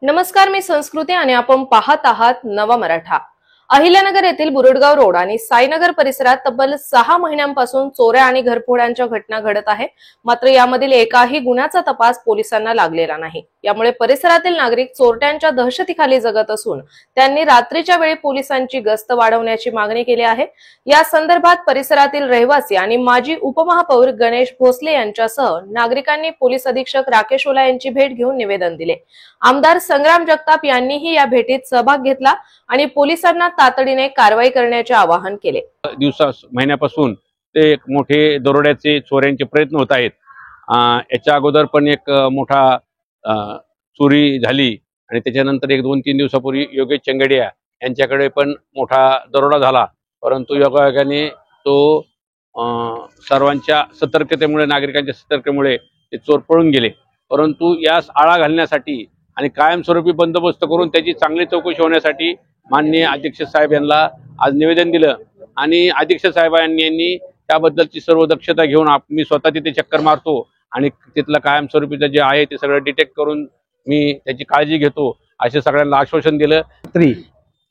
नमस्कार, मी संस्कृती आणि आपण पाहत आहात नवा मराठा। अहिल्यानगर येथील बुरुडगाव रोड आणि साईनगर परिसरात तब्बल 6 महिन्यांपासून चोऱ्या आणि घरफोड्यांच्या घटना घडत आहे। मात्र यामधील एकाही गुन्ह्याचा तपास पोलिसांना लागलेला नाही। यामुळे परिसरातील नागरिक चोरट्यांच्या दहशतीखाली जगत असून त्यांनी रात्रीच्या वेळी पोलिसांची गस्त वाढवण्याची मागणी केली आहे। या संदर्भात परिसरातील रहिवासी आणि माजी उपमहापौर गणेश भोसले यांच्यासह नागरिकांनी पोलीस अधीक्षक राकेश ओला यांची भेट घेऊन निवेदन दिले। आमदार संग्राम जगताप यांनीही या भेटीत सहभाग घेतला आणि पोलिसांना तातडीने कारवाई करण्याचे आवाहन केले। महिन्यापासून ते एक मोठे दरोड्याचे चोऱ्यांचे प्रयत्न होत आहेत। याच्या अगोदर पण एक मोठा चोरी झाली आणि त्याच्यानंतर एक 2-3 दिवसापूर्वी योगेश चंगडिया यांच्याकडे पण मोठा दरोडा झाला, परंतु योगायोगाने तो सर्वांच्या सतर्कतेमुळे, नागरिकांच्या सतर्कतेमुळे ते चोर पळून गेले। परंतु यास आळा घालण्यासाठी आणि कायमस्वरूपी बंदोबस्त करून त्याची चांगली चौकशी होण्यासाठी माननीय अध्यक्ष साहेब यांना आज निवेदन दिलं आणि अध्यक्ष साहेबांनी त्याबद्दलची सर्व दक्षता घेऊन मी स्वतः तिथे चक्कर मारतो आणि तिथलं कायमस्वरूपीचं जे आहे ते सगळं डिटेक्ट करून मी त्याची काळजी घेतो असे सगळ्यांना आश्वासन दिलं।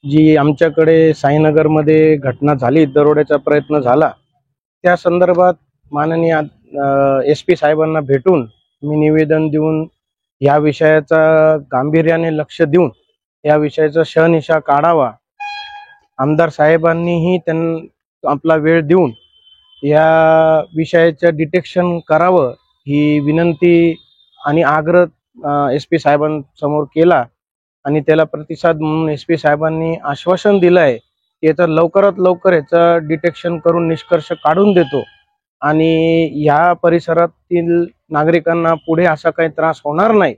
जी आमच्याकडे साईनगरमध्ये घटना झाली, दरोड्याचा प्रयत्न झाला, त्या संदर्भात माननीय SP साहेबांना भेटून मी निवेदन देऊन या विषयाचा गांभीर्याने लक्ष देऊन या विषयाचा शहनिशा काढावा, आमदार साहेबांनीही आपला वेळ देऊन या विषयाचं डिटेक्शन करावं ही विनंती आणि आग्रह SP साहेबांसमोर केला आणि त्याला प्रतिसाद म्हणून SP साहेबांनी आश्वासन दिलंय की याचा लवकरात लवकर याचं डिटेक्शन करून निष्कर्ष काढून देतो आणि या परिसरातील नागरिकांना पुढे असा काही त्रास होणार नाही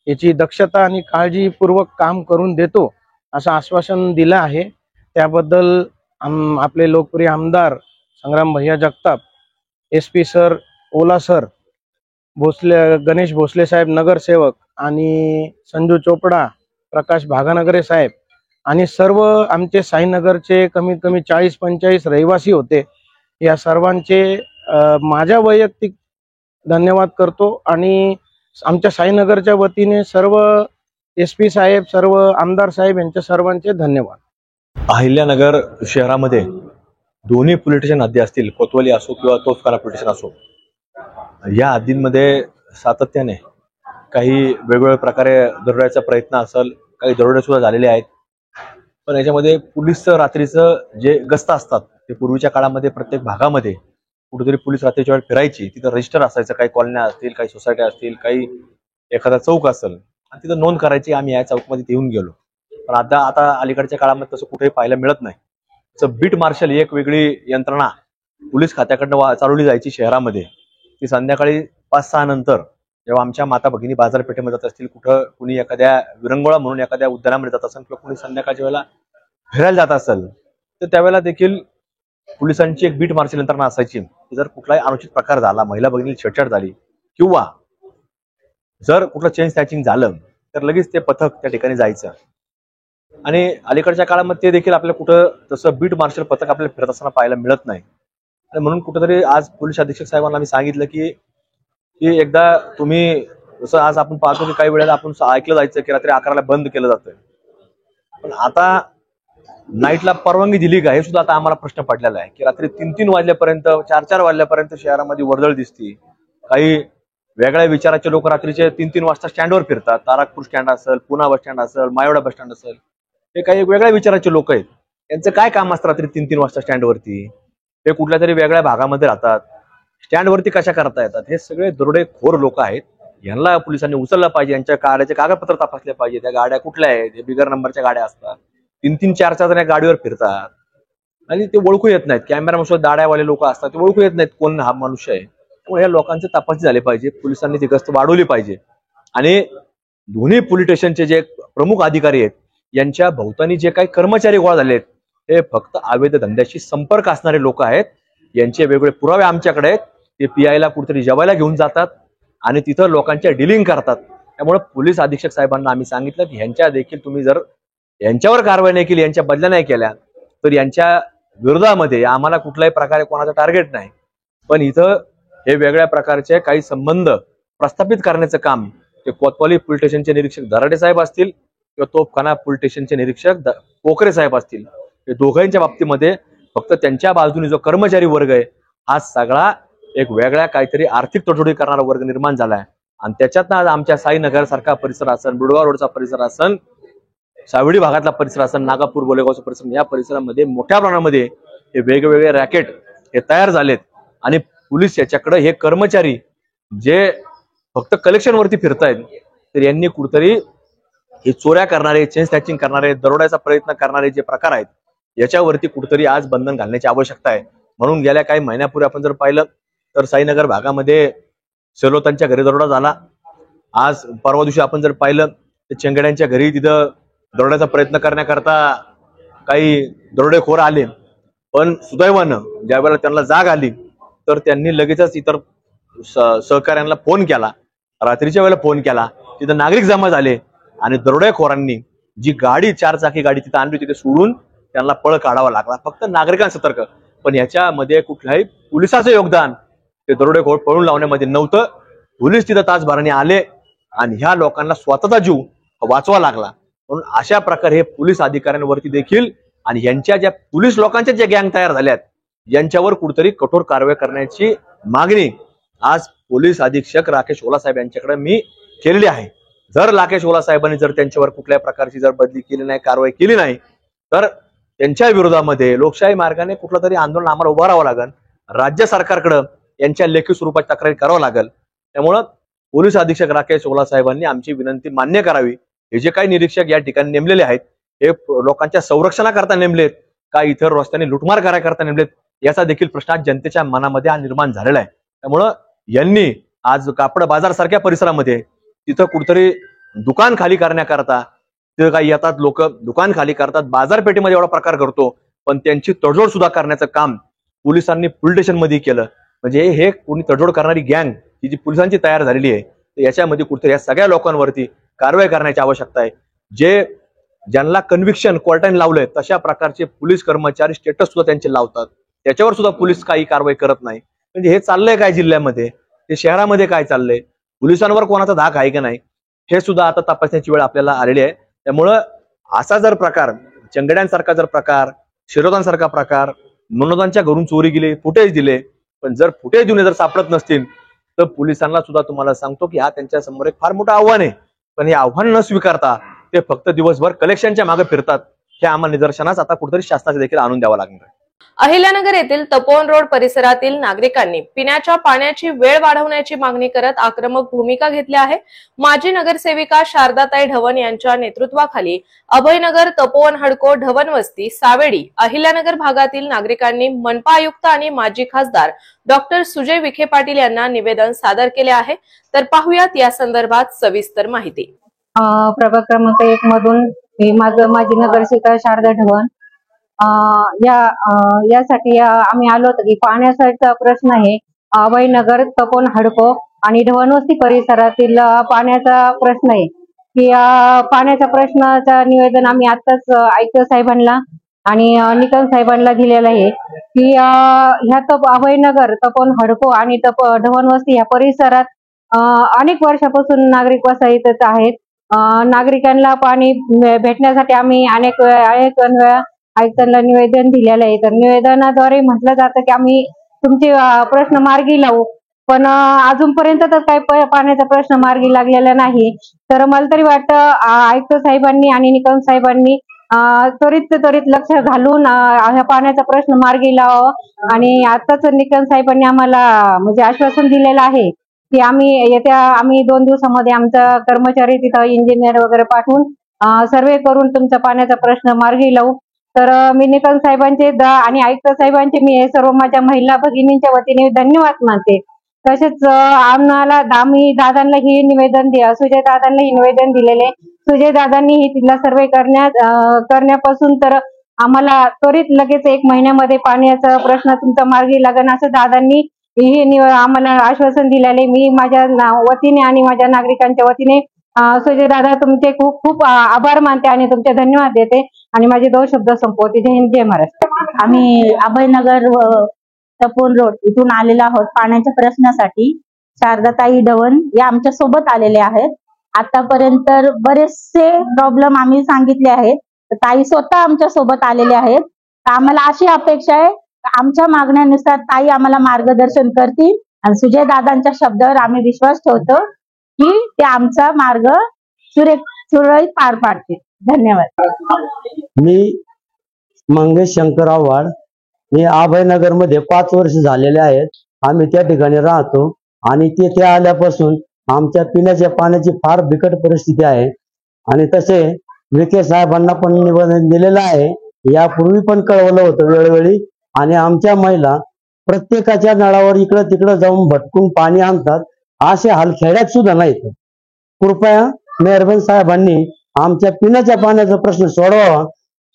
याची दक्षता आणि काळजीपूर्वक काम करून देतो असं आश्वासन दिलं आहे। त्याबद्दल आपले लोकप्रिय आमदार संग्राम भैया जगताप, SP सर, ओला सर, गणेश भोसले साहेब नगरसेवक आणि संजू चोपडा, प्रकाश भागानगरे साहेब आणि सर्व आमचे साईनगरचे कमीत कमी 40-45 रहिवासी होते। या सर्वांचे माझ्या वैयक्तिक धन्यवाद करतो आणि आमच्या साईनगरच्या वतीने सर्व SP साहेब, सर्व आमदार साहेब यांच्या सर्वांचे धन्यवाद। अहिल्यानगर शहरामध्ये दोन्ही पोलीस स्टेशन हद्दी असतील, कोतवाली असो किंवा तोफखाना पोलीस स्टेशन असो, या हद्दींमध्ये सातत्याने काही वेगवेगळ्या प्रकारे दरोड्याचा प्रयत्न असेल, काही दरोडे सुद्धा झालेले आहेत। पण याच्यामध्ये पोलीसचं रात्रीचं जे गस्त असतात ते पूर्वीच्या काळामध्ये प्रत्येक भागामध्ये कुठेतरी पोलीस रात्रीच्या वेळ फिरायची, तिथं रजिस्टर असायचं, काही कॉलन्या असतील, काही सोसायट्या असतील, काही एखादा चौक असेल आणि तिथं नोंद करायची। आम्ही या चौकमध्ये येऊन गेलो, पण आता अलीकडच्या काळामध्ये तसं कुठेही पाहायला मिळत नाही। तसं बीट मार्शल ही एक वेगळी यंत्रणा पोलीस खात्याकडनं चालवली जायची शहरामध्ये, ती संध्याकाळी 5-6 नंतर जेव्हा आमच्या माता भगिनी बाजारपेठेमध्ये जात असतील, कुठं कुणी एखाद्या विरंगुळा म्हणून एखाद्या उद्यानामध्ये जात असेल किंवा कुणी संध्याकाळच्या वेळेला फिरायला जात असेल तर त्यावेळेला देखील पोलिसांची एक बीट मार्शल यंत्रणा असायची। जर कुठलाही अनुचित प्रकार झाला, महिला भगिनी छेडछाड झाली किंवा जर कुठलं चेन स्नॅचिंग झालं तर लगेच ते पथक त्या ठिकाणी जायचं आणि अलीकडच्या काळामध्ये ते देखील आपल्याला कुठं तसं बीट मार्शल पथक आपल्याला फिरत असताना पाहायला मिळत नाही। आणि म्हणून कुठेतरी आज पोलीस अधीक्षक साहेबांना आम्ही सांगितलं की एकदा तुम्ही, जसं आज आपण पाहतो की काही वेळेला आपण ऐकलं जायचं की रात्री 11ला बंद केलं जातं, पण आता नाईटला परवानगी दिली का हे सुद्धा आता आम्हाला प्रश्न पडलेला आहे की रात्री 3-3 वाजल्यापर्यंत, 4-4 वाजल्यापर्यंत शहरामध्ये वर्दळ दिसती। काही वेगळ्या विचाराचे लोक रात्रीचे 3-3 वाजता स्टँडवर फिरतात, तारापूर स्टँड असेल, पुणा बस स्टँड असेल, मायोडा बस स्टँड असेल, हे काही वेगळ्या विचाराचे लोक आहेत। यांचं काय काम असतं रात्री 3-3 वाजता स्टँडवरती? हे कुठल्या तरी वेगळ्या भागामध्ये राहतात, स्टँडवरती कशा करता येतात? हे सगळे दरोडेखोर लोक आहेत, यांना पोलिसांनी उचललं पाहिजे, यांच्या गाड्याचे कागदपत्र तपासले पाहिजे। त्या गाड्या कुठल्या आहेत? हे बिगर नंबरच्या गाड्या असतात, 3-3, 4-4 जण गाडीवर फिरतात आणि ते ओळखू येत नाहीत। कॅमेरामध्ये दाड्यावाले लोक असतात, ते ओळखू येत नाहीत कोण हा मनुष्य आहे। त्यामुळे या लोकांची तपासणी झाली पाहिजे, पोलिसांनी ती गस्त वाढवली पाहिजे आणि दोन्ही पोलीस स्टेशनचे जे प्रमुख अधिकारी आहेत यांच्या भोवतानी जे काही कर्मचारी गोळा झाले आहेत हे फक्त अवैध धंद्याशी संपर्क असणारे लोक आहेत। यांचे वेगवेगळे पुरावे आमच्याकडे आहेत, ते PI ला कुठेतरी जेवायला घेऊन जातात आणि तिथं लोकांच्या डिलिंग करतात। त्यामुळे पोलीस अधीक्षक साहेबांना आम्ही सांगितलं की यांच्या देखील तुम्ही जर यांच्यावर कारवाई नाही केली, यांच्या बदल्या नाही केल्या तर यांच्या विरोधामध्ये आम्हाला कुठल्याही प्रकारे कोणाचं टार्गेट नाही, पण इथं हे वेगळ्या प्रकारचे काही संबंध प्रस्थापित करण्याचं काम ते कोतवाली पोलीस स्टेशनचे निरीक्षक दराडे साहेब असतील किंवा तोफखाना पोलीस स्टेशनचे निरीक्षक पोखरे साहेब असतील, हे दोघांच्या बाबतीमध्ये फक्त त्यांच्या बाजूने जो कर्मचारी वर्ग आहे हा सगळा एक वेगळ्या काहीतरी आर्थिक तडजोडी करणारा वर्ग निर्माण झालाय. आणि त्याच्यातनं आज आमच्या साईनगर सारखा परिसर असन, बुडगाव रोडचा परिसर असन, सावडी भागातला परिसर असन, नागापूर गोलेगावचा परिसर, या परिसरामध्ये मोठ्या प्रमाणामध्ये हे वेगवेगळे रॅकेट हे तयार झालेत. आणि पोलीस याच्याकडे हे कर्मचारी जे फक्त कलेक्शन वरती फिरतायत, तर यांनी कुठतरी हे चोऱ्या करणारे, चेन स्नॅचिंग करणारे, दरोड्याचा प्रयत्न करणारे जे प्रकार आहेत याच्यावरती कुठतरी आज बंधन घालण्याची आवश्यकता आहे. म्हणून गेल्या काही महिन्यापूर्वी आपण जर पाहिलं तर साईनगर भागामध्ये सेलोतांच्या घरी दरोडा झाला. आज परवा दिवशी आपण जर पाहिलं तर चेंगड्यांच्या घरी तिथं दरोड्याचा प्रयत्न करण्याकरता काही दरोडेखोर आले, पण सुदैवानं ज्या वेळेला त्यांना जाग आली तर त्यांनी लगेचच इतर सहकाऱ्यांना फोन केला, रात्रीच्या वेळेला फोन केला, तिथं नागरिक जमा झाले आणि दरोडेखोरांनी जी गाडी, 4 चाकी गाडी तिथं आणली तिथे सोडून त्यांना पळ काढावा लागला. फक्त नागरिकांना सतर्क, पण याच्यामध्ये कुठल्याही पोलिसाचं योगदान ते दरोडेखोर पळून लावण्यामध्ये नव्हतं. पोलीस तिथं तासभराने आले आणि ह्या लोकांना स्वतःचा जीव वाचवा लागला. म्हणून अशा प्रकारे हे पोलीस अधिकाऱ्यांवरती देखील आणि यांच्या ज्या पोलीस लोकांच्या ज्या गँग तयार झाल्यात यांच्यावर कुठेतरी कठोर कारवाई करण्याची मागणी आज पोलीस अधीक्षक राकेश ओला साहेब यांच्याकडे मी केलेली आहे. जर राकेश ओला साहेबांनी जर त्यांच्यावर कुठल्याही प्रकारची जर बदली केली नाही, कारवाई केली नाही, तर त्यांच्या विरोधामध्ये लोकशाही मार्गाने कुठलं तरी आंदोलन आम्हाला उभं राहावं लागेल. राज्य सरकारकडे यांच्या लेखी स्वरूपात तक्रारी करावं लागेल. त्यामुळं पोलीस अधीक्षक राकेश ओला साहेबांनी आमची विनंती मान्य करावी. हे जे काही निरीक्षक या ठिकाणी नेमलेले आहेत हे लोकांच्या संरक्षणाकरता नेमलेत का इतर रस्त्याने लुटमार करायकरता नेमलेत, याचा देखील प्रश्न आज जनतेच्या मनामध्ये हा निर्माण झालेला आहे. त्यामुळं यांनी आज कापड बाजार सारख्या परिसरामध्ये तिथं कुठतरी दुकान खाली करण्याकरता तिथं काही येतात लोक, दुकान खाली करतात, बाजारपेठेमध्ये एवढा प्रकार करतो, पण त्यांची तडजोड सुद्धा करण्याचं काम पोलिसांनी पोलीस स्टेशनमध्ये केलं. म्हणजे हे कोणी तडजोड करणारी गँग ही जी पोलिसांची तयार झालेली आहे, याच्यामध्ये कुठतरी या सगळ्या लोकांवरती कारवाई करण्याची आवश्यकता आहे. ज्यांना कन्व्हिक्शन कोर्टाने लावलंय तशा प्रकारचे पोलीस कर्मचारी स्टेटस सुद्धा त्यांचे लावतात, त्याच्यावर सुद्धा पोलीस काही कारवाई करत नाही. म्हणजे हे चाललंय काय जिल्ह्यामध्ये, हे शहरामध्ये काय चाललंय, पोलिसांवर कोणाचा धाक आहे का नाही, हे सुद्धा आता तपासण्याची वेळ आपल्याला आलेली आहे. त्यामुळं असा जर प्रकार, चंगड्यांसारखा जर प्रकार, शिरोदांसारखा प्रकार, मनोदांच्या घरून चोरी गेली, फुटेज दिले, पण जर फुटेज देऊन जर सापडत नसतील तर पोलिसांना सुद्धा तुम्हाला सांगतो की हा त्यांच्या समोर एक फार मोठं आव्हान आहे. पण हे आव्हान न स्वीकारता ते फक्त दिवसभर कलेक्शनच्या मागे फिरतात, हे आम्हाला निदर्शनास आता कुठेतरी शासनाचे देखील आणून द्यावं लागणार आहे. अहिल्यानगर येथील तपोवन रोड परिसरातील नागरिकांनी पिण्याच्या पाण्याची वेळ वाढवण्याची मागणी करत आक्रमक भूमिका घेतली आहे. माजी नगरसेविका शारदाताई ढवण यांच्या नेतृत्वाखाली अभयनगर, तपोवन, हडको, ढवण वस्ती, सावेडी, अहिल्यानगर भागातील नागरिकांनी मनपा आयुक्त आणि माजी खासदार डॉक्टर सुजय विखे पाटील यांना निवेदन सादर केले आहे. तर पाहुयात या संदर्भात सविस्तर माहिती. प्रभाग क्रमांक 1 मधून माजी नगरसेविका शारदा ढवण यासाठी आम्ही आलो होतो की पाण्याचा प्रश्न आहे. अभयनगर, तपोवन, हडको आणि ढवणवस्ती परिसरातील पाण्याचा प्रश्न आहे की पाण्याच्या प्रश्नाचा निवेदन आम्ही आताच आयुक्त साहेबांना आणि निकम साहेबांना दिलेलं आहे की ह्या अभयनगर, तपोवन, हडको आणि ढवणवस्ती या परिसरात अनेक वर्षापासून नागरिक वसाहतीत आहेत. नागरिकांना पाणी भेटण्यासाठी आम्ही अनेक वेळा आयुक्तांना निवेदन दिलेलं आहे. तर निवेदनाद्वारे म्हटलं जातं की आम्ही तुमचे प्रश्न मार्गी लावू, पण अजूनपर्यंत तर काही पाण्याचा प्रश्न मार्गी लागलेला नाही. तर मला तरी वाटतं आयुक्त साहेबांनी आणि निकम साहेबांनी त्वरित लक्ष घालून ह्या पाण्याचा प्रश्न मार्गी लावावा. आणि आताच निकम साहेबांनी आम्हाला म्हणजे आश्वासन दिलेलं आहे की आम्ही 2 दिवसामध्ये आमचा कर्मचारी तिथं इंजिनियर वगैरे पाठवून सर्वे करून तुमचा पाण्याचा प्रश्न मार्गी लावू. तर मी निकम साहेबांचे आणि आयुक्त साहेबांचे मी सर्व माझ्या महिला भगिनींच्या वतीने धन्यवाद मानते. तसेच आम्ही दादांना ही निवेदन सुजय दादांना ही निवेदन दिलेले. सुजय दादांनी ही तिथला सर्वे करण्यापासून तर आम्हाला त्वरित लगेच 1 महिन्यामध्ये पाण्याचा प्रश्न तुमचा मार्गी लागेल असं दादांनी ही आम्हाला आश्वासन दिलेले. मी माझ्या वतीने आणि माझ्या नागरिकांच्या वतीने सुजय दादा तुमचे खूप खूप आभार मानते आणि तुमचे धन्यवाद देते आणि माझे 2 शब्द संपवते. जय हिंद, जय महाराष्ट्र. आम्ही अभयनगर व तपोवन रोड इथून आलेलो आहोत पाण्याच्या प्रश्नासाठी. शारदाताई ढवण या आमच्या सोबत आलेले आहेत. आतापर्यंत बरेचसे प्रॉब्लेम आम्ही सांगितले आहेत. तर ताई स्वतः आमच्या सोबत आलेले आहेत. तर आम्हाला अशी अपेक्षा आहे आमच्या मागण्यानुसार ताई आम्हाला मार्गदर्शन करतील आणि सुजय दादांच्या शब्दावर आम्ही विश्वास ठेवतो की ते आमचा मार्ग सुरळीत पार पाडतील. धन्यवाद. मी मंगेश शंकरराव वाड. मी अभयनगर मध्ये 5 वर्ष झालेले आहेत. आम्ही त्या ठिकाणी राहतो आणि तेथे आल्यापासून आमच्या पिण्याच्या पाण्याची फार बिकट परिस्थिती आहे. आणि तसे विखे साहेबांना पण निवेदन दिलेलं आहे. यापूर्वी पण कळवलं होतं वेळोवेळी. आणि आमच्या महिला प्रत्येकाच्या नळावर इकडं तिकडं जाऊन भटकून पाणी आणतात. असे हाल खेड्यात सुद्धा नाहीत. कृपया मेहरबान साहेबांनी आमच्या पिण्याच्या पाण्याचा प्रश्न सोडवावा.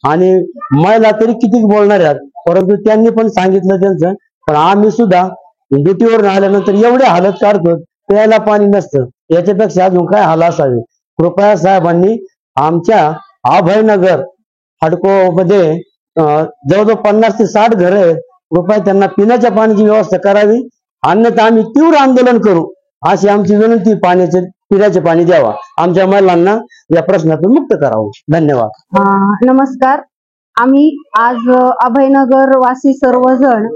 आणि महिला तरी किती बोलणार आहेत, परंतु त्यांनी पण सांगितलं त्यांचं. पण आम्ही सुद्धा ड्युटीवर आल्यानंतर एवढे हालत काढतो, प्यायला पाणी नसतं. याच्यापेक्षा अजून काय हाल असावे. कृपया साहेबांनी आमच्या अभयनगर हडको मध्ये जवळजवळ 50 ते 60 घर आहेत. कृपया त्यांना पिण्याच्या पाण्याची व्यवस्था करावी, अन्यथा आम्ही तीव्र आंदोलन करू अशी आमची विनंती. पिण्याचे पाणी द्यावा, आमच्या महिलांना या प्रश्नातून मुक्त करावं. धन्यवाद. नमस्कार. आम्ही आज अभयनगर वासी सर्वजण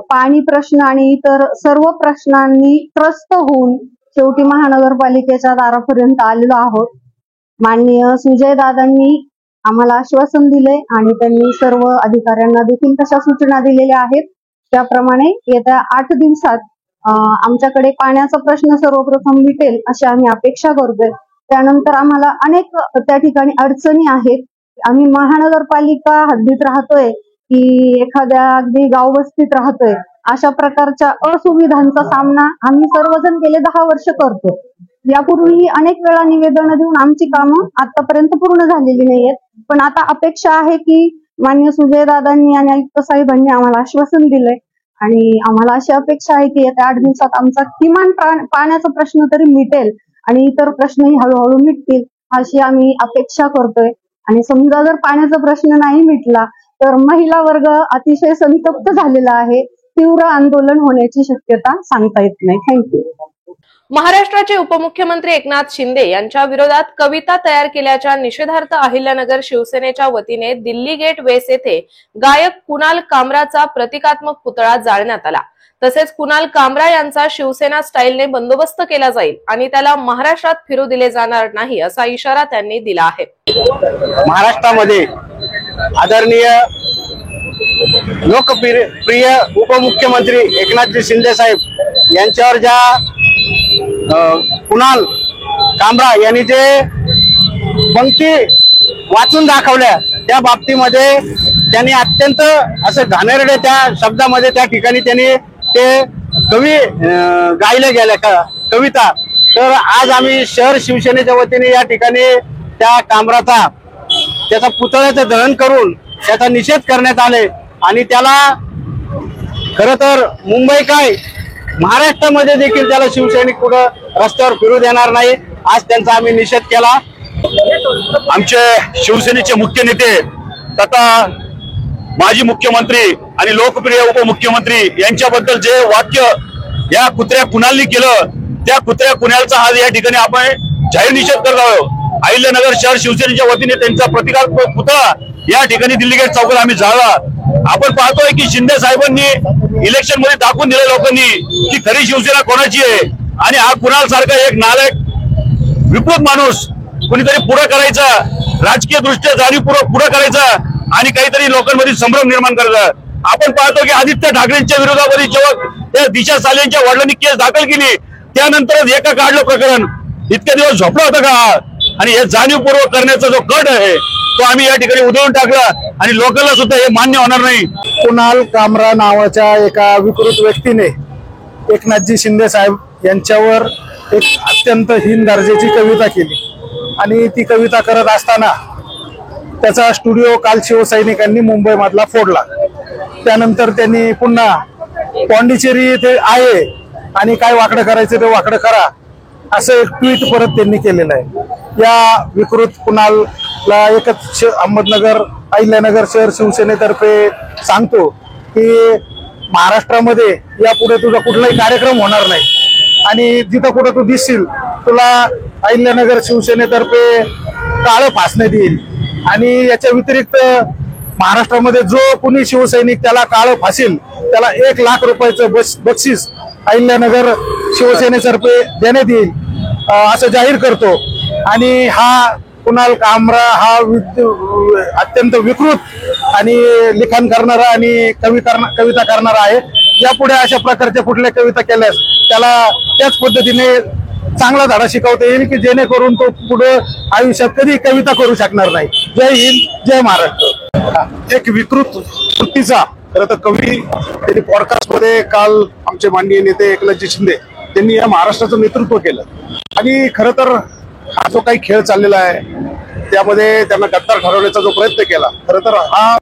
पाणी प्रश्न आणि इतर सर्व प्रश्नांनी त्रस्त होऊन शेवटी महानगरपालिकेच्या दारापर्यंत आलेलो आहोत. माननीय सुजय दादांनी आम्हाला आश्वासन दिले आणि त्यांनी सर्व अधिकाऱ्यांना देखील तशा सूचना दिलेल्या आहेत. त्याप्रमाणे येत्या 8 दिवसात आमच्याकडे पाण्याचा प्रश्न सर्वप्रथम मिटेल अशी आम्ही अपेक्षा करतोय. त्यानंतर आम्हाला अनेक त्या ठिकाणी अडचणी आहेत. आम्ही महानगरपालिका हद्दीत राहतोय की एखाद्या अगदी गाव वस्तीत राहतोय, अशा प्रकारच्या असुविधांचा सामना आम्ही सर्वजण गेले 10 वर्ष करतो. यापूर्वीही अनेक वेळा निवेदन देऊन आमची कामं आतापर्यंत पूर्ण झालेली नाहीयेत. पण आता अपेक्षा आहे की माननीय सुजय दादांनी आणि आयुक्त साहेबांनी आम्हाला आश्वासन दिलंय आणि आम्हाला अशी अपेक्षा आहे की येत्या 8 दिवसात आमचा किमान पाण्याचा प्रश्न तरी मिटेल आणि इतर प्रश्नही हळूहळू मिटतील अशी आम्ही अपेक्षा करतोय. आणि समजा जर पाण्याचा प्रश्न नाही मिटला तर महिला वर्ग अतिशय संतप्त झालेला आहे. तीव्र आंदोलन होण्याची शक्यता सांगता येत नाही. थँक्यू. महाराष्ट्राचे उपमुख्यमंत्री एकनाथ शिंदे यांच्या विरोधात कविता तयार केल्याच्या निषेधार्थ अहिल्यानगर शिवसेनेच्या वतीने दिल्ली गेट वेस येथे गायक कुणाल कामराचा प्रतिकात्मक पुतळा जाळण्यात आला. तसेच कुणाल कामरा यांचा शिवसेना स्टाईलने बंदोबस्त केला जाईल आणि त्याला महाराष्ट्रात फिरू दिले जाणार नाही असा इशारा त्यांनी दिला आहे. महाराष्ट्रामध्ये आदरणीय लोकप्रिय उपमुख्यमंत्री एकनाथजी शिंदे साहेब यांच्यावर ज्या कुणाल कामरा यांनी जे पंक्ती वाचून दाखवल्या त्या बाबतीमध्ये त्यांनी अत्यंत असं घाणेरडे त्या शब्दामध्ये त्या ठिकाणी त्यांनी ते कवी गायले गेल्या कविता. तर आज आम्ही शहर शिवसेनेच्या वतीने या ठिकाणी त्या कामराचा त्याचा पुतळ्याचं दहन करून त्याचा निषेध करण्यात आले आणि त्याला खरं तर मुंबई काय महाराष्ट्रामध्ये देखील त्याला शिवसैनिक कुठं रस्त्यावर फिरू देणार नाही. आज त्यांचा आम्ही निषेध केला. आमचे शिवसेनेचे मुख्य नेते तथा माजी मुख्यमंत्री आणि लोकप्रिय उपमुख्यमंत्री यांच्याबद्दल जे वाक्य या कुत्र्या कुणालनी केलं त्या कुत्र्या कुणालचा आज या ठिकाणी आपण जाहीर निषेध करत आहोत. अहिल्यानगर शहर शिवसेनेच्या वतीने त्यांचा प्रतिकात्मक पुतळा या ठिकाणी दिल्ली गेट चौकात आम्ही जाळला. आपण पाहतोय की शिंदे साहेबांनी इलेक्शन मध्ये दाखवून दिल्या लोकांनी की खरी शिवसेना कोणाची आहे आणि हा कुणाल सारखा एक नालायक विकृत माणूस कुणीतरी पुढे करायचा, राजकीय दृष्ट्या जाणीवपूर्वक पुढे करायचा आणि काहीतरी लोकांमध्ये संभ्रम निर्माण करायचा. आपण पाहतो की आदित्य ठाकरेंच्या विरोधामध्ये जेव्हा त्या दिशा सालेंच्या वडिलांनी केस दाखल केली त्यानंतरच एका काढलं प्रकरण. इतके दिवस झोपला होता का? आणि हे जाणीवपूर्वक करण्याचा जो कट आहे तो आम्ही या ठिकाणी उधळून टाकला आणि लोकांना सुद्धा हे मान्य होणार नाही. कुणाल कामरा नावाच्या एका विकृत व्यक्तीने एकनाथजी शिंदे साहेब यांच्यावर एक अत्यंत हीन दर्जाची कविता केली आणि ती कविता करत असताना त्याचा स्टुडिओ काल शिवसैनिकांनी मुंबई मधला फोडला. त्यानंतर त्यांनी पुन्हा पॉंडिचेरी येथे आहे आणि काय वाकडं करायचं ते वाकडं करा असं एक ट्विट परत त्यांनी केलेलं आहे. या विकृत कुणालला एकच अहमदनगर अहिल्यानगर शहर शिवसेनेतर्फे सांगतो की महाराष्ट्रामध्ये यापुढे तुझा कुठलाही कार्यक्रम होणार नाही आणि जिथं कुठं तू दिसशील तुला अहिल्यानगर शिवसेनेतर्फे काळं फासण्यात येईल आणि याच्या व्यतिरिक्त महाराष्ट्रामध्ये जो कुणी शिवसैनिक त्याला काळं फासेल त्याला 1 लाख रुपयाचं बक्षीस अहिल्यानगर शिवसेनेतर्फे देण्यात येईल असं जाहीर करतो। आणि हा कुणाल कामरा हा अत्यंत विकृत आणि लिखाण करणारा आणि कविता करणारा आहे। यापुढे अशा प्रकारच्या कुठल्या कविता केल्यास त्याला त्याच पद्धतीने चांगला धडा शिकवता येईल की जेणेकरून तो पुढे आयुष्यात कधी कविता करू शकणार नाही। जय हिंद, जय महाराष्ट्र। एक विकृत वृत्तीचा खरं तर कवी त्यांनी पॉडकास्ट मध्ये काल आमचे माननीय नेते एकनाथजी शिंदे त्यांनी या महाराष्ट्राचं नेतृत्व केलं आणि खरं तर हा जो काही खेळ चाललेला आहे त्यामध्ये त्यांना गद्दार ठरवण्याचा जो प्रयत्न केला खरं तर हा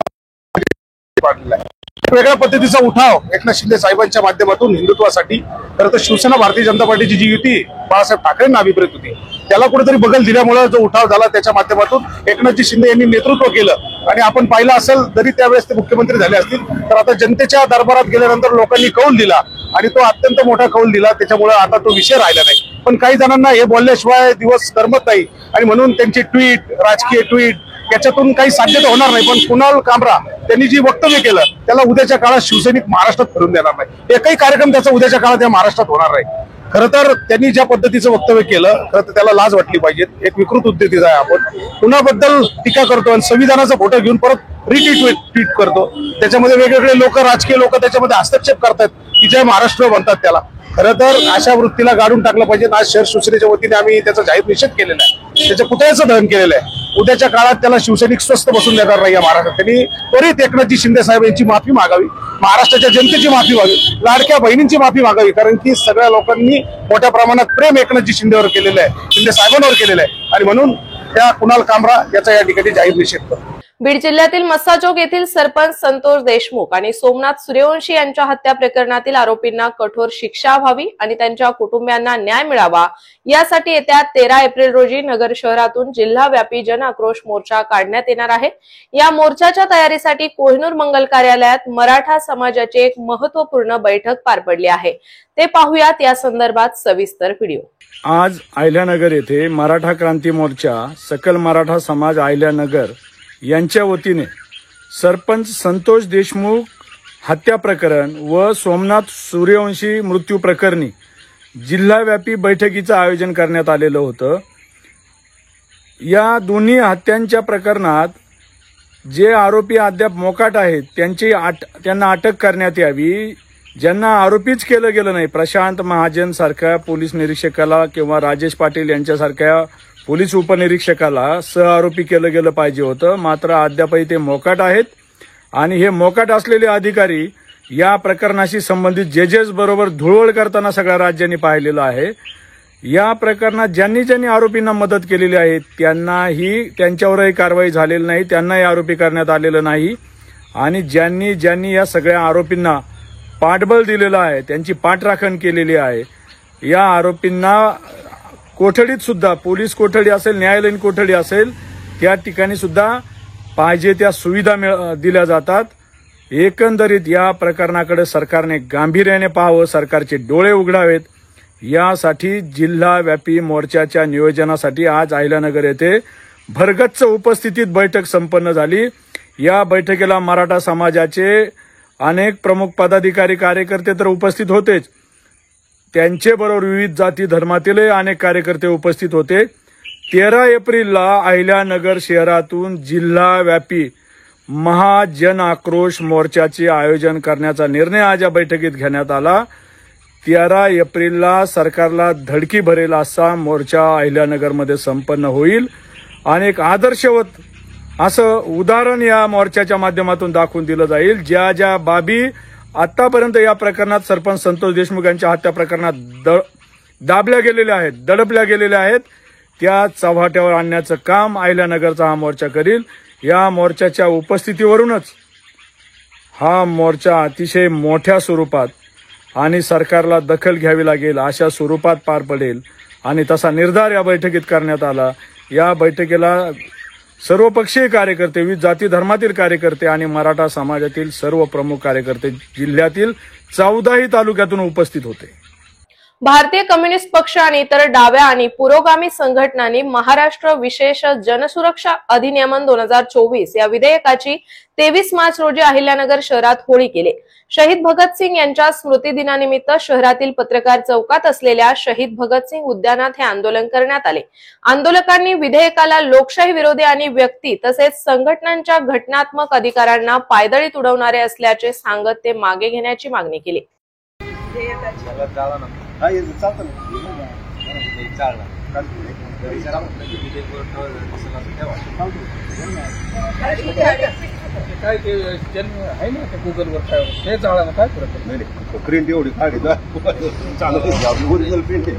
वाढलेला आहे। वेगळ्या पद्धतीचा उठाव एकनाथ शिंदे साहेबांच्या माध्यमातून हिंदुत्वासाठी खरं तर शिवसेना भारतीय जनता पार्टीची जी युती बाळासाहेब ठाकरेंना अभिप्रेत होती त्याला कुठेतरी बगल दिल्यामुळे जो उठाव झाला त्याच्या माध्यमातून एकनाथजी शिंदे यांनी नेतृत्व केलं आणि आपण पाहिलं असेल जरी त्यावेळेस ते मुख्यमंत्री झाले असतील तर आता जनतेच्या दरबारात गेल्यानंतर लोकांनी कौल दिला आणि तो अत्यंत मोठा कौल दिला त्याच्यामुळे आता तो विषय राहिला नाही। पण काही जणांना हे बोलल्याशिवाय दिवस करमत नाही आणि म्हणून त्यांची ट्विट राजकीय ट्विट याच्यातून काही साध्य होणार नाही। पण कुणाल कामरा त्यांनी जी वक्तव्य केलं त्याला उद्याच्या काळात शिवसैनिक महाराष्ट्रात फिरून देणार नाही। एकही कार्यक्रम त्याचा उद्याच्या काळात या महाराष्ट्रात होणार नाही। खरं तर त्यांनी ज्या पद्धतीचं वक्तव्य केलं खरं तर त्याला लाज वाटली पाहिजे। एक विकृत उद्देतीचा आहे आपण कुणाबद्दल टीका करतो आणि संविधानाचा फोटो घेऊन परत ट्विट करतो त्याच्यामध्ये वेगवेगळे लोक राजकीय लोक त्याच्यामध्ये हस्तक्षेप करतात की जय महाराष्ट्र म्हणतात त्याला। खरं तर अशा वृत्तीला गाडून टाकलं पाहिजे। आज शहर शिवसेनेच्या वतीने आम्ही त्याचा जाहीर निषेध केलेला आहे, त्याच्या पुतळ्याचं दहन केलेलं आहे। उद्याच्या काळात त्याला शिवसैनिक स्वस्थ बसून देणार नाही या महाराष्ट्रात। त्यांनी त्वरित एकनाथजी शिंदे साहेब यांची माफी मागावी, महाराष्ट्राच्या जनतेची माफी मागावी, लाडक्या बहिणींची माफी मागावी कारण की सगळ्या लोकांनी मोठ्या प्रमाणात प्रेम एकनाथजी शिंदेवर केलेलं आहे, शिंदे साहेबांवर केलेलं आहे आणि म्हणून त्या कुणाल कामरा याचा या ठिकाणी जाहीर निषेध करतो। बीड जिल्ह्यातील मस्साचौक येथील सरपंच संतोष देशमुख आणि सोमनाथ सूर्यवंशी यांच्या हत्या प्रकरणातील आरोपींना कठोर शिक्षा व्हावी आणि त्यांच्या कुटुंबियांना न्याय मिळावा यासाठी येत्या 13 एप्रिल रोजी नगर शहरातून जिल्हाव्यापी जन आक्रोश मोर्चा काढण्यात येणार आहे। या मोर्चाच्या तयारीसाठी कोहिनूर मंगल कार्यालयात मराठा समाजाची एक महत्त्वपूर्ण बैठक पार पडली आहे। ते पाहूयात या संदर्भात सविस्तर व्हिडिओ। आज अहिल्यानगर येथे मराठा क्रांती मोर्चा सकल मराठा समाज अहिल्यानगर यांच्या वतीने सरपंच संतोष देशमुख हत्या प्रकरण व सोमनाथ सूर्यवंशी मृत्यू प्रकरणी जिल्हाव्यापी बैठकीचं आयोजन करण्यात आलेलं होतं। या दोन्ही हत्यांच्या प्रकरणात जे आरोपी अद्याप मोकाट आहेत त्यांना अटक करण्यात यावी। ज्यांना आरोपीच केलं गेलं नाही, प्रशांत महाजन सारख्या पोलीस निरीक्षकाला किंवा राजेश पाटील यांच्यासारख्या पोलीस उपनिरीक्षकाला सहआरोपी केलं गेलं पाहिजे होतं, मात्र अद्यापही ते मोकाट आहेत आणि हे मोकाट असलेले अधिकारी या प्रकरणाशी संबंधित जजेस बरोबर धुळवड करताना सगळ्या राज्यांनी पाहिलेलं आहे। या प्रकरणात ज्यांनी आरोपींना मदत केलेली आहे त्यांच्यावरही कारवाई झालेली नाही, त्यांनाही आरोपी करण्यात आलेलं नाही आणि ज्यांनी या सगळ्या आरोपींना पाठबळ दिलेलं आहे, त्यांची पाठराखण केलेली आहे, या आरोपींना कोठडीत सुद्धा पोलीस कोठडी असेल, न्यायालयीन कोठडी असेल, त्या ठिकाणी सुद्धा पाहिजे त्या सुविधा दिल्या जातात। एकंदरीत या प्रकरणाकडे सरकारने गांभीर्याने पाहावं, सरकारचे डोळे उघडावेत। यासाठी जिल्हाव्यापी मोर्चाच्या नियोजनासाठी आज अहिल्यानगर येथे भरगच्च उपस्थितीत बैठक संपन्न झाली। या बैठकीला मराठा समाजाचे अनेक प्रमुख पदाधिकारी कार्यकर्ते तर उपस्थित होतेच, त्यांचे बरोबर विविध जाती धर्मातील अनेक कार्यकर्ते उपस्थित होते। 13 एप्रिलला अहिल्यानगर शहरातून जिल्हाव्यापी महाजन आक्रोश मोर्चाचे आयोजन करण्याचा निर्णय आज या बैठकीत घेण्यात आला। 13 एप्रिलला सरकारला धडकी भरेल असा मोर्चा अहिल्यानगरमध्ये संपन्न होईल आणि एक आदर्शवत असं उदाहरण या मोर्चाच्या माध्यमातून दाखवून दिलं जाईल। ज्या बाबी आतापर्यंत या प्रकरणात सरपंच संतोष देशमुख यांच्या हत्या प्रकरणात दडपल्या गेलेल्या आहेत त्या चव्हाट्यावर आणण्याचं काम अहिल्यानगरचा हा मोर्चा करील। या मोर्चाच्या उपस्थितीवरूनच हा मोर्चा अतिशय मोठ्या स्वरूपात आणि सरकारला दखल घ्यावी लागेल अशा स्वरूपात पार पडेल आणि तसा निर्धार या बैठकीत करण्यात आला। या बैठकीला सर्वपक्षीय कार्यकर्ते, विविध जाती धर्मातील कार्यकर्ते आणि मराठा समाजातील सर्व प्रमुख कार्यकर्ते जिल्ह्यातील 14ही तालुक्यातून उपस्थित होते। भारतीय कम्युनिस्ट पक्ष आणि इतर डाव्या आणि पुरोगामी संघटनांनी महाराष्ट्र विशेष जनसुरक्षा अधिनियमन 2024 या विधेयकाची 23 मार्च रोजी अहिल्यानगर शहरात होळी केली। शहीद भगतसिंग यांच्या स्मृती दिनानिमित्त शहरातील पत्रकार चौकात असलेल्या शहीद भगतसिंग उद्यानात हे आंदोलन करण्यात आले। आंदोलकांनी विधेयकाला लोकशाही विरोधी आणि व्यक्ती तसेच संघटनांच्या घटनात्मक अधिकारांना पायदळीत उडवणारे असल्याचे सांगत ते मागे घेण्याची मागणी केली। काय ते जन्म आहे ना त्या गुगलवर काय ते जाळानं काय फरक नाही प्रिंट एवढी काढली ओरिजिनल प्रिंट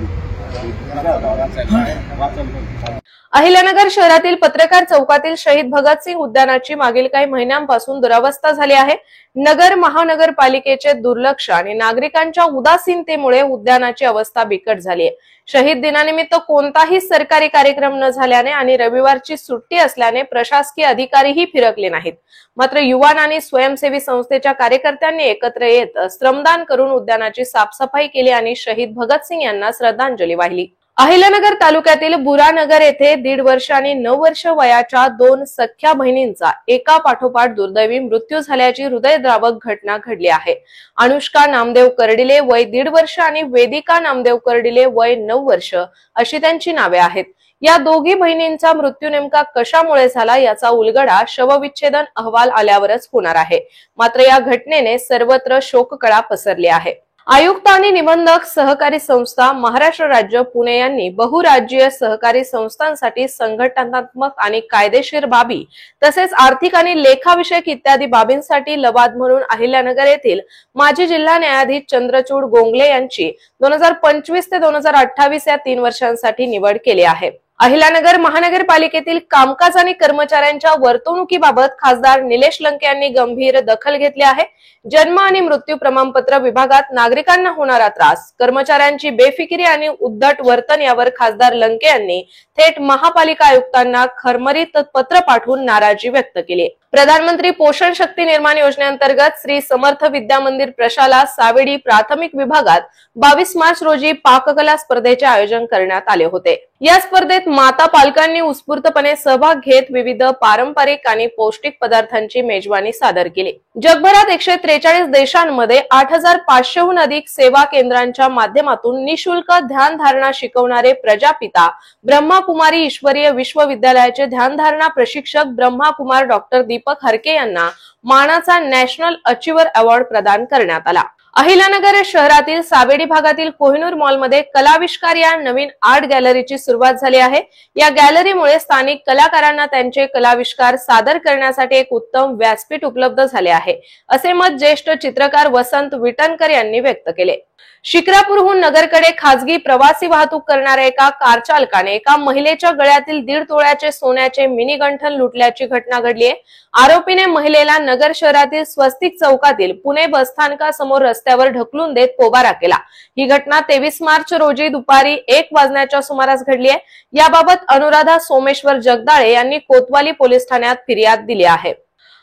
अहिल्यानगर शहरातील पत्रकार चौकातील शहीद भगतसिंग उद्यानाची मागील काही महिन्यांपासून दुरावस्था झाली आहे। नगर महानगरपालिकेचे दुर्लक्ष आणि नागरिकांच्या उदासीनतेमुळे उद्यानाची अवस्था बिकट झाली आहे। शहीद दिनानिमित्त कोणताही सरकारी कार्यक्रम न झाल्याने आणि रविवारची सुट्टी असल्याने प्रशासकीय अधिकारीही फिरकले नाहीत। मात्र युवा आणि स्वयंसेवी संस्थेच्या कार्यकर्त्यांनी एकत्र येत श्रमदान करून उद्यानाची साफसफाई केली आणि शहीद भगतसिंग यांना श्रद्धांजली वाहिली। अहिल्यानगर तालुक्यातील बुरानगर येथे 1.5 वर्ष आणि 9 वर्ष वयाच्या 2 सख्या बहिणींचा एका पाठोपाठ दुर्दैवी मृत्यू झाल्याची हृदयद्रावक घटना घडली आहे। अनुष्का नामदेव कर्डिले वय 1.5 वर्ष आणि वेदिका नामदेव कर्डिले वय 9 वर्ष अशी त्यांची नावे आहेत। या दोघी बहिणींचा मृत्यू नेमका कशामुळे झाला याचा उलगडा शवविच्छेदन अहवाल आल्यावरच होणार आहे। मात्र या घटनेने सर्वत्र शोककळा पसरली आहे। आयुक्त आणि निबंधक सहकारी संस्था महाराष्ट्र राज्य पुणे यांनी बहुराज्यीय सहकारी संस्थांसाठी संघटनात्मक आणि कायदेशीर बाबी तसेच आर्थिक आणि लेखाविषयक इत्यादी बाबींसाठी लवाद म्हणून अहिल्यानगर येथील माजी जिल्हा न्यायाधीश चंद्रचूड गोंगले यांची 2025 ते 2028 या 3 वर्षांसाठी निवड केली आहे। अहिल्यानगर महानगरपालिकेतील कामकाज आणि कर्मचाऱ्यांच्या वर्तणुकीबाबत खासदार निलेश लंके यांनी गंभीर दखल घेतली आहे। जन्म आणि मृत्यू प्रमाणपत्र विभागात नागरिकांना होणारा त्रास, कर्मचाऱ्यांची बेफिकिरी आणि उद्धट वर्तन यावर खासदार लंके यांनी थेट महापालिका आयुक्तांना खरमरीत पत्र पाठवून नाराजी व्यक्त केली। प्रधानमंत्री पोषण शक्ती निर्माण योजनेअंतर्गत श्री समर्थ विद्या मंदिर प्रशाला सावेडी प्राथमिक विभागात 22 मार्च रोजी पाककला स्पर्धेचे आयोजन करण्यात आले होते। या स्पर्धेत माता पालकांनी उत्स्फूर्तपणे सहभाग घेत विविध पारंपरिक आणि पौष्टिक पदार्थांची मेजवानी सादर केली। जगभरात 143 देशांमध्ये 8500हून अधिक सेवा केंद्रांच्या माध्यमातून निशुल्क ध्यानधारणा शिकवणारे प्रजापिता ब्रह्माकुमारी ईश्वरीय विश्वविद्यालयाचे ध्यानधारणा प्रशिक्षक ब्रह्माकुमार डॉक्टर दीपक हरके यांना मानाचा नॅशनल अचिव्हर अवॉर्ड प्रदान करण्यात आला। अहिल्यानगर शहरातील सावेडी भागातील कोहिनूर मॉलमध्ये कलाविष्कार या नवीन आर्ट गॅलरीची सुरुवात झाली आहे। या गॅलरीमुळे स्थानिक कलाकारांना त्यांचे कलाविष्कार सादर करण्यासाठी एक उत्तम व्यासपीठ उपलब्ध झाले आहे, असे मत ज्येष्ठ चित्रकार वसंत विटणकर यांनी व्यक्त केले। शिक्रापूरहून नगरकडे खासगी प्रवासी वाहतूक करणाऱ्या एका कार चालकाने एका महिलेच्या गळ्यातील 1.5 तोळ्याचे सोन्याचे मिनी गंठन लुटल्याची घटना घडली आहे। आरोपीने महिलेला नगर शहरातील स्वस्तिक चौकातील पुणे बसस्थानकासमोर रस्त्यावर ढकलून देत पोबारा केला। ही घटना 23 मार्च रोजी दुपारी 1 वाजण्याच्या सुमारास घडली आहे। याबाबत अनुराधा सोमेश्वर जगदाळे यांनी कोतवाली पोलीस ठाण्यात फिर्याद दिली आहे।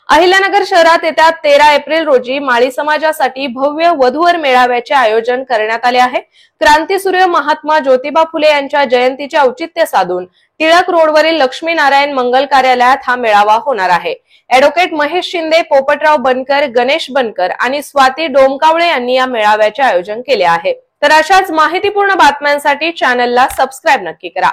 अहिल्यानगर शहरात येत्या 13 एप्रिल रोजी माळी समाजासाठी भव्य वधूवर मेळाव्याचे आयोजन करण्यात आले आहे। क्रांतीसूर्य महात्मा ज्योतिबा फुले यांच्या जयंतीचे औचित्य साधून टिळक रोडवरील लक्ष्मीनारायण मंगल कार्यालयात हा मेळावा होणार आहे। ॲडव्होकेट महेश शिंदे, पोपटराव बनकर, गणेश बनकर आणि स्वाती डोमकावळे यांनी या मेळाव्याचे आयोजन केले आहे। तर अशाच माहितीपूर्ण बातम्यांसाठी चॅनलला सबस्क्राईब नक्की करा।